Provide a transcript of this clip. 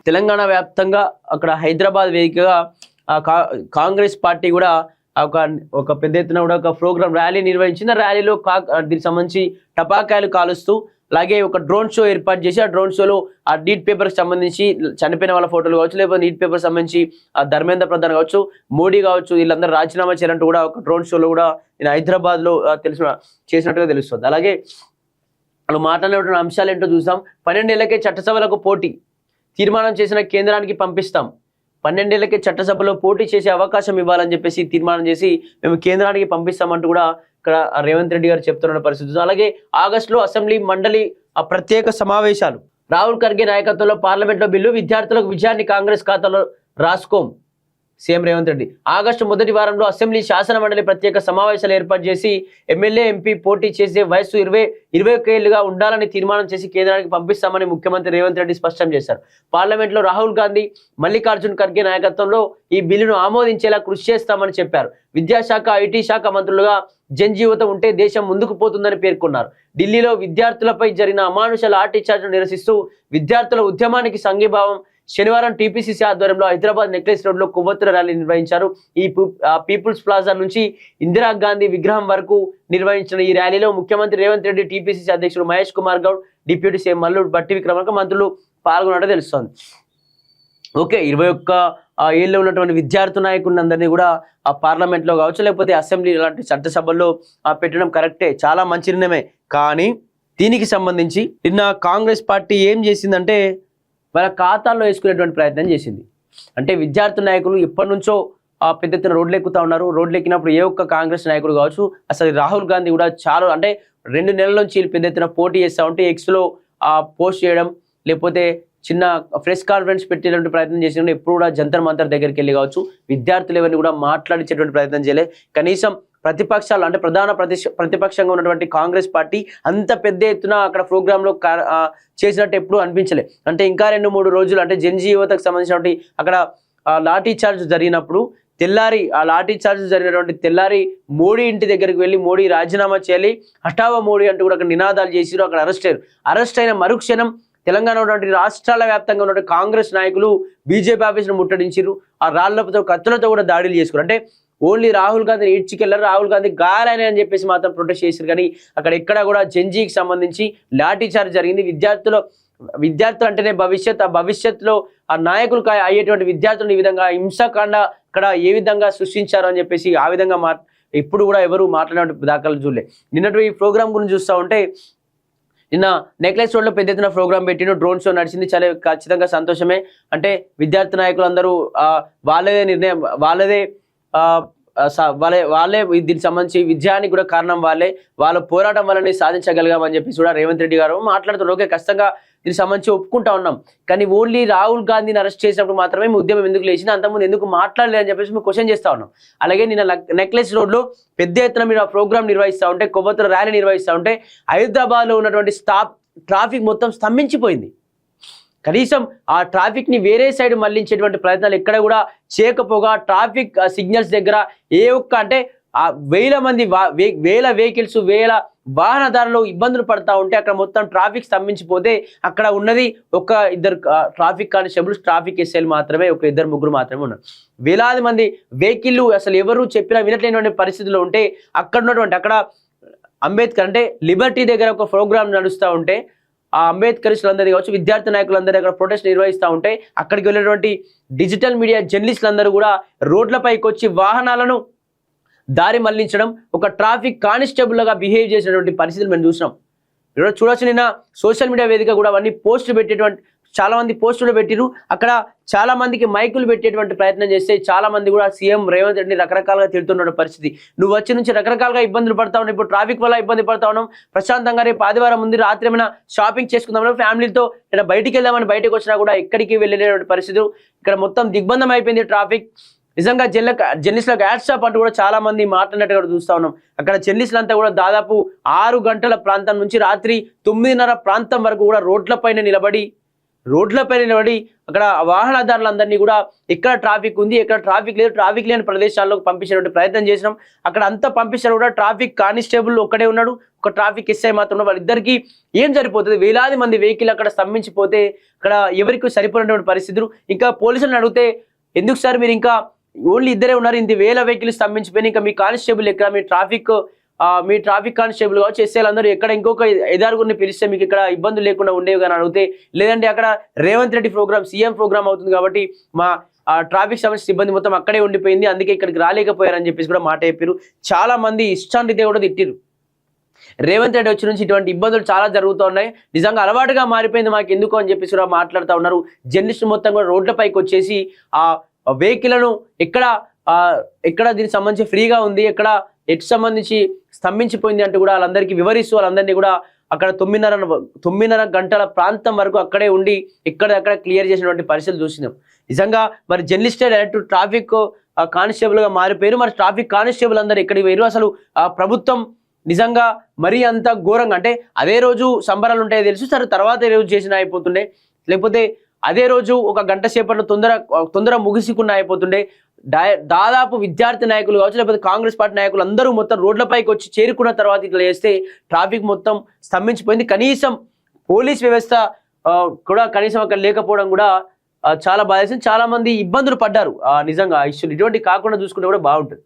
తెలంగాణ వ్యాప్తంగా అక్కడ హైదరాబాద్ వేదికగా కాంగ్రెస్ పార్టీ కూడా ఒక పెద్ద ఎత్తున కూడా ఒక ప్రోగ్రామ్ ర్యాలీ నిర్వహించింది. ర్యాలీలో దీనికి సంబంధించి టపాకాయలు కాలుస్తూ అలాగే ఒక డ్రోన్ షో ఏర్పాటు చేసి ఆ డ్రోన్ షోలో ఆ నీట్ పేపర్కి సంబంధించి చనిపోయిన వాళ్ళ ఫోటోలు కావచ్చు, లేకపోతే నీట్ పేపర్ సంబంధించి ధర్మేంద్ర ప్రధాన్ కావచ్చు, మోడీ కావచ్చు, వీళ్ళందరూ రాజీనామా చేయాలంటూ కూడా ఒక డ్రోన్ షోలో కూడా నేను హైదరాబాద్లో చేసినట్టుగా తెలుస్తుంది. అలాగే వాళ్ళు మాట్లాడినటువంటి అంశాలు ఏంటో చూసాం. 12 ఏళ్లకే చట్టసభలకు పోటీ తీర్మానం చేసిన కేంద్రానికి పంపిస్తాం. 12 ఏళ్లకే చట్టసభలో పోటీ చేసే అవకాశం ఇవ్వాలని చెప్పేసి తీర్మానం చేసి మేము కేంద్రానికి పంపిస్తామంటూ కూడా ఇక్కడ రేవంత్ రెడ్డి గారు చెప్తున్న పరిస్థితి. అలాగే ఆగస్టులో అసెంబ్లీ మండలి ప్రత్యేక సమావేశాలు. రాహుల్ ఖర్గే నాయకత్వంలో పార్లమెంట్లో బిల్లు. విద్యార్థులకు విజయాన్ని కాంగ్రెస్ ఖాతాలో రాసుకోం సీఎం రేవంత్ రెడ్డి. ఆగస్టు మొదటి వారంలో అసెంబ్లీ శాసన మండలి ప్రత్యేక సమావేశాలు ఏర్పాటు చేసి ఎమ్మెల్యే ఎంపీ పోటీ చేసే వయసు 21 ఏళ్లుగా ఉండాలని తీర్మానం చేసి కేంద్రానికి పంపిస్తామని ముఖ్యమంత్రి రేవంత్ రెడ్డి స్పష్టం చేశారు. పార్లమెంట్లో రాహుల్ గాంధీ, మల్లికార్జున్ ఖర్గే నాయకత్వంలో ఈ బిల్లును ఆమోదించేలా కృషి చేస్తామని చెప్పారు. విద్యాశాఖ, ఐటీ శాఖ మంత్రులుగా జనజీవితం ఉంటే దేశం ముందుకు పోతుందని పేర్కొన్నారు. ఢిల్లీలో విద్యార్థులపై జరిగిన అమానుష లాఠీ చార్జ్ను నిరసిస్తూ విద్యార్థుల ఉద్యమానికి సంఘీభావం శనివారం టీపీసీసీ ఆధ్వర్యంలో హైదరాబాద్ నెక్లెస్ రోడ్లో కొవ్వొత్తుల ర్యాలీ నిర్వహించారు. ఈ పీపుల్స్ ప్లాజా నుంచి ఇందిరాగాంధీ విగ్రహం వరకు నిర్వహించిన ఈ ర్యాలీలో ముఖ్యమంత్రి రేవంత్ రెడ్డి, టీపీసీసీ అధ్యక్షుడు మహేష్ కుమార్ గౌడ్, డిప్యూటీ సీఎం మల్లు భట్టి విక్రమార్క మంత్రులు పాల్గొన్నట్టు తెలుస్తోంది. ఓకే, 21 ఏళ్ళు ఉన్నటువంటి విద్యార్థి నాయకులందరినీ కూడా ఆ పార్లమెంట్లో కావచ్చు, లేకపోతే అసెంబ్లీ లాంటి చట్టసభల్లో పెట్టడం కరెక్టే, చాలా మంచి నిర్ణయమే. కానీ దీనికి సంబంధించి నిన్న కాంగ్రెస్ పార్టీ ఏం చేసిందంటే వాళ్ళ ఖాతాల్లో వేసుకునేటువంటి ప్రయత్నం చేసింది. అంటే విద్యార్థి నాయకులు ఎప్పటి నుంచో పెద్ద ఎత్తున రోడ్లు ఎక్కుతా ఉన్నారు. రోడ్లు ఎక్కినప్పుడు ఏ ఒక్క కాంగ్రెస్ నాయకుడు కావచ్చు, అసలు రాహుల్ గాంధీ కూడా చాలా అంటే 2 నెలల నుంచి పెద్ద ఎత్తున పోటీ చేస్తూ ఉంటే ఎక్స్లో పోస్ట్ చేయడం, లేకపోతే చిన్న ప్రెస్ కాన్ఫరెన్స్ పెట్టేటువంటి ప్రయత్నం చేసినప్పుడు ఎప్పుడు కూడా జంతర్ మంతర్ దగ్గరికి వెళ్ళి కావచ్చు విద్యార్థులు ఎవరిని కూడా మాట్లాడించేటువంటి ప్రయత్నం చేయలే. కనీసం ప్రతిపక్షాలు అంటే ప్రధాన ప్రతిపక్షంగా ఉన్నటువంటి కాంగ్రెస్ పార్టీ అంత పెద్ద ఎత్తున అక్కడ ప్రోగ్రాంలో చేసినట్టు ఎప్పుడు అనిపించలే. అంటే ఇంకా 2-3 రోజులు అంటే జనజీవితకు సంబంధించినటువంటి అక్కడ లాఠీ చార్జ్ జరిగినప్పుడు తెల్లారి ఆ లాఠీ చార్జ్ జరిగినటువంటి తెల్లారి మోడీ ఇంటి దగ్గరికి వెళ్ళి మోడీ రాజీనామా చేయాలి, హఠావో మోడీ అంటూ కూడా అక్కడ నినాదాలు చేసిరు. అక్కడ అరెస్ట్ అయిన మరుక్షణం తెలంగాణ ఉన్నటువంటి రాష్ట్రాల వ్యాప్తంగా ఉన్నటువంటి కాంగ్రెస్ నాయకులు బీజేపీ ఆఫీసును ముట్టడించారు. ఆ రాళ్లతో కత్తులతో కూడా దాడులు చేసుకున్నారు. అంటే ఓన్లీ రాహుల్ గాంధీని ఈడ్చికెళ్లారు, రాహుల్ గాంధీ గాయాలని అని చెప్పేసి మాత్రం ప్రొటెస్ట్ చేశారు. కానీ అక్కడ ఎక్కడ కూడా జంజీకి సంబంధించి లాఠీ చార్జ్ జరిగింది. విద్యార్థులు అంటేనే భవిష్యత్, ఆ భవిష్యత్తులో ఆ నాయకులు అయ్యేటువంటి విద్యార్థులను ఈ విధంగా హింసాకాండ అక్కడ ఏ విధంగా సృష్టించారు అని చెప్పేసి ఆ విధంగా ఇప్పుడు కూడా ఎవరు మాట్లాడే దాఖలు చూడలే. నిన్నటి ఈ ప్రోగ్రామ్ గురించి చూస్తూ ఉంటే నిన్న నెక్లెస్ రోడ్లో పెద్ద ఎత్తున ప్రోగ్రామ్ పెట్టిన డ్రోన్ షో నడిచింది. చాలా ఖచ్చితంగా సంతోషమే. అంటే విద్యార్థి నాయకులందరూ వాళ్ళదే నిర్ణయం, వాళ్ళే దీనికి సంబంధించి విజయానికి కూడా కారణం వాళ్ళ పోరాటం వల్లనే సాధించగలిగామని చెప్పి కూడా రేవంత్ రెడ్డి గారు మాట్లాడుతున్నారు. ఓకే, ఖచ్చితంగా దీనికి సంబంధించి ఒప్పుకుంటా ఉన్నాం. కానీ ఓన్లీ రాహుల్ గాంధీని అరెస్ట్ చేసినప్పుడు మాత్రమే మీ ఉద్యమం ఎందుకు లేచింది, అంతకుముందు ఎందుకు మాట్లాడలేదు అని చెప్పేసి మేము క్వశ్చన్ చేస్తా ఉన్నాం. అలాగే నిన్న నెక్లెస్ రోడ్లో పెద్ద ఎత్తున మీరు ఆ ప్రోగ్రామ్ నిర్వహిస్తూ ఉంటే, కొవ్వొత్తుల ర్యాలీ నిర్వహిస్తూ ఉంటే హైదరాబాద్లో ఉన్నటువంటి ట్రాఫిక్ మొత్తం స్తంభించిపోయింది. కనీసం ఆ ట్రాఫిక్ ని వేరే సైడ్ మళ్లించేటువంటి ప్రయత్నాలు ఎక్కడ కూడా చేయకపోగా ట్రాఫిక్ సిగ్నల్స్ దగ్గర ఏ ఒక్క అంటే వేల వెహికల్స్, వేల వాహనదారులు ఇబ్బందులు పడతా ఉంటే అక్కడ మొత్తం ట్రాఫిక్ స్తంభించిపోతే అక్కడ ఉన్నది ఒక 2 ట్రాఫిక్ కానిస్టేబుల్స్, ట్రాఫిక్ ఎస్ఐలు మాత్రమే, ఒక 2-3 మాత్రమే ఉన్నారు. వేలాది మంది వెహికల్ అసలు ఎవరు చెప్పినా వినట్లేనటువంటి పరిస్థితుల్లో ఉంటే అక్కడ అంబేద్కర్ అంటే లిబర్టీ దగ్గర ఒక ప్రోగ్రామ్ నడుస్తూ ఉంటే ఆ అంబేద్కరిస్టులందరూ కావచ్చు, విద్యార్థి నాయకులందరూ అక్కడ ప్రొటెస్ట్ నిర్వహిస్తూ ఉంటే అక్కడికి వెళ్ళినటువంటి డిజిటల్ మీడియా జర్నలిస్టులందరూ కూడా రోడ్లపైకి వచ్చి వాహనాలను దారి మళ్లించడం, ఒక ట్రాఫిక్ కానిస్టేబుల్గా బిహేవ్ చేసినటువంటి పరిస్థితులు మనం చూసినాం. చూడొచ్చు నిన్న సోషల్ మీడియా వేదిక కూడా అవన్నీ పోస్టులు పెట్టేటువంటి చాలా మంది పోస్టులు పెట్టిరు. అక్కడ చాలా మందికి మైకులు పెట్టేటువంటి ప్రయత్నం చేస్తే చాలా మంది కూడా సీఎం రేవంత్ రెడ్డిని రకరకాలుగా తిడుతున్న పరిస్థితి. నువ్వు వచ్చి నుంచి రకరకాలుగా ఇబ్బందులు పడతా ఉన్నావు, ఇప్పుడు ట్రాఫిక్ వల్ల ఇబ్బంది పడతా ఉన్నాం, ప్రశాంతంగా రేపు ఆదివారం ముందు రాత్రి ఏమైనా షాపింగ్ చేసుకుందామని ఫ్యామిలీతో ఇలా బయటికి వెళ్దామని బయటకు వచ్చినా కూడా ఎక్కడికి వెళ్ళలేటువంటి పరిస్థితులు. ఇక్కడ మొత్తం దిగ్బంధం అయిపోయింది ట్రాఫిక్. నిజంగా జర్నలిస్టులకు హ్యాట్స్ ఆఫ్ అంటూ కూడా చాలా మంది మాట్లాడినట్టుగా చూస్తా ఉన్నాం. అక్కడ జర్నలిస్టులంతా కూడా దాదాపు 6 గంటల ప్రాంతం నుంచి రాత్రి 9:30 ప్రాంతం వరకు కూడా రోడ్లపైన నిలబడి రోడ్లపై నిలబడి అక్కడ వాహనదారులందరినీ కూడా ఎక్కడ ట్రాఫిక్ ఉంది, ఎక్కడ ట్రాఫిక్ లేదు, ట్రాఫిక్ లేని ప్రదేశాల్లోకి పంపించేటువంటి ప్రయత్నం చేసినాం. అక్కడ అంతా పంపించారు కూడా ట్రాఫిక్ కానిస్టేబుల్ ఒక్కడే ఉన్నాడు, ఒక ట్రాఫిక్ ఎస్ఐ మాత్రం ఉన్నాడు. వాళ్ళిద్దరికి ఏం సరిపోతుంది? వేలాది మంది వెహికల్ అక్కడ స్తంభించిపోతే అక్కడ ఎవరికి సరిపోయినటువంటి పరిస్థితులు. ఇంకా పోలీసులను అడిగితే ఎందుకు సార్ మీరు ఇంకా ఓన్లీ ఇద్దరే ఉన్నారు, ఇంత వేల వెహికల్ స్తంభించిపోయినా ఇంకా మీ కానిస్టేబుల్ ఎక్కడ, మీ ట్రాఫిక్ కానిస్టేబుల్ కావచ్చు ఎస్ఐలు అందరూ ఎక్కడ ఇంకొక ఐదారుగురిని పిలిస్తే మీకు ఇక్కడ ఇబ్బందులు లేకుండా ఉండేవి కానీ అడిగితే, లేదంటే అక్కడ Revanth Reddy programme CM programme అవుతుంది కాబట్టి మా ట్రాఫిక్ సంబంధించిన సిబ్బంది మొత్తం అక్కడే ఉండిపోయింది, అందుకే ఇక్కడికి రాలేకపోయారని చెప్పేసి కూడా మాట చెప్పారు. చాలా మంది ఇష్టాంతితే కూడా తిట్టిరు. రేవంత్ రెడ్డి వచ్చి నుంచి ఇటువంటి ఇబ్బందులు చాలా జరుగుతూ ఉన్నాయి, నిజంగా అలవాటుగా మారిపోయింది మాకు ఎందుకు అని చెప్పేసి కూడా మాట్లాడుతూ ఉన్నారు. జర్నలిస్టు మొత్తం కూడా రోడ్లపైకి వచ్చేసి ఆ వెహికల్ను ఎక్కడ దీనికి సంబంధించి ఫ్రీగా ఉంది, ఎక్కడ ఎటు సంబంధించి స్తంభించిపోయింది అంటూ కూడా వాళ్ళందరికీ వివరిస్తూ వాళ్ళందరినీ కూడా అక్కడ 9:30 గంటల ప్రాంతం వరకు అక్కడే ఉండి ఎక్కడెక్కడ క్లియర్ చేసినటువంటి పరిస్థితులు చూసినాం. నిజంగా మరి జర్నలిస్టే డైరెక్ట్ ట్రాఫిక్ కానిస్టేబుల్ గా మారిపోయారు. మరి ట్రాఫిక్ కానిస్టేబుల్ అందరు ఎక్కడికి పోయారు? అసలు ప్రభుత్వం నిజంగా మరీ అంత ఘోరంగా అంటే అదే రోజు సంబరాలు ఉంటాయో తెలుసు, సరే తర్వాత ఏ రోజు చేసినా అయిపోతుండే, లేకపోతే అదే రోజు ఒక గంట సేపట్లో తొందర ముగిసికుండా అయిపోతుండే. దాదాపు విద్యార్థి నాయకులు కావచ్చు, లేకపోతే కాంగ్రెస్ పార్టీ నాయకులు అందరూ మొత్తం రోడ్లపైకి వచ్చి చేరుకున్న తర్వాత ఇట్లా చేస్తే ట్రాఫిక్ మొత్తం స్తంభించిపోయింది. కనీసం పోలీస్ వ్యవస్థ కూడా కనీసం అక్కడ లేకపోవడం కూడా చాలా బాధేసింది. చాలా మంది ఇబ్బందులు పడ్డారు నిజంగా. ఇష్యూలు ఇటువంటి కాకుండా చూసుకుంటే కూడా బాగుంటుంది.